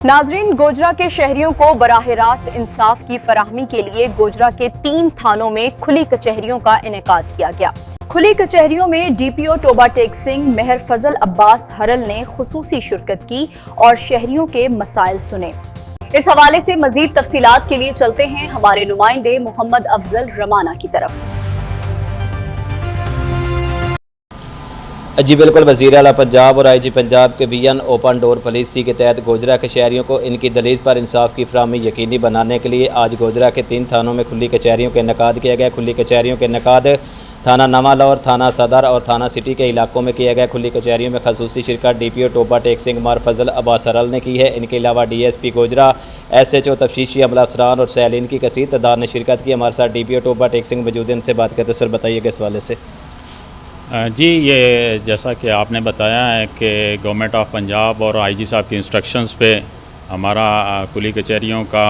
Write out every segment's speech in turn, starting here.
नाजरीन, गोजरा के शहरियों को बराह रास्त इंसाफ की फराहमी के लिए गोजरा के 3 थानों में खुली कचहरियों का इनेकाद किया गया। खुली कचहरियों में डीपीओ टोबा टेक सिंह मेहर फजल अब्बास हरल ने खुसूसी शिरकत की और शहरियों के मसाइल सुने। इस हवाले से मजीद तफसीलात के लिए चलते हैं हमारे नुमाइंदे मोहम्मद अफजल रमाना की तरफ। जी बिल्कुल, वज़ीर आला पंजाब और IG पंजाब के विजन ओपन डोर पॉलिसी के तहत गोजरा के शहरियों को इनकी दलील पर इंसाफ की फराहमी यकीनी बनाने के लिए आज गोजरा के 3 थानों में खुली कचहरियों का इनेकाद किया गया। खुली कचहरियों के इनेकाद थाना नवा लाहौर, थाना सदर और थाना सिटी के इलाकों में किया गया। खुली कचहरियों में खसूसी शिरकत डीपीओ टोबा टेक सिंह मेहर फजल अब्बास हरल ने की है। इनके अलावा DSP गोजरा, SHO तफ्तीशी अमला अफसरान और सैलीन की कसीर तादाद ने शिरकत की। हमारे साथ डीपीओ टोबा टेक सिंह मौजूद हैं, इनसे बात करते। सर बताइएगा इस हवाले से। जी, ये जैसा कि आपने बताया है कि गवर्नमेंट ऑफ पंजाब और IG साहब की इंस्ट्रक्शंस पे हमारा खुली कचहरियों का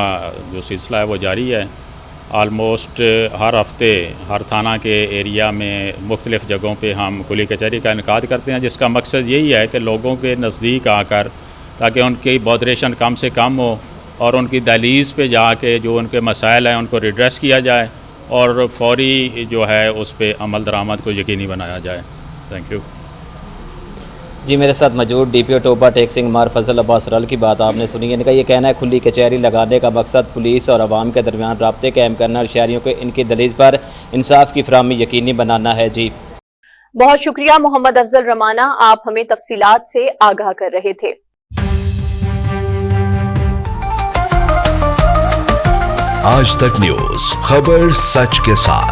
जो सिलसिला है वो जारी है। आलमोस्ट हर हफ्ते हर थाना के एरिया में मुख्तलिफ़ जगहों पे हम खुली कचहरी का इनेकाद करते हैं, जिसका मकसद यही है कि लोगों के नज़दीक आकर ताकि उनकी बॉदरेशन कम से कम हो और उनकी दहलीज़ पे जाके जो उनके मसाइल हैं उनको रिड्रेस किया जाए और फौरी जो है उस पर अमल दरामद को यकीनी बनाया जाए। Thank you. जी, मेरे साथ मौजूद डीपीओ टोबा टेक सिंह मेहर फजल अब्बास हरल की बात आपने सुनी। इनका ये कहना है खुली कचहरी लगाने का मकसद पुलिस और आवाम के दरमियान राब्ते कायम करना और शहरियों को इनकी दलील पर इंसाफ की फराहमी यकीनी बनाना है। जी बहुत शुक्रिया मोहम्मद अफजल रमाना, आप हमें तफसीलात से आगाह कर रहे थे। आज तक न्यूज़, खबर सच के साथ।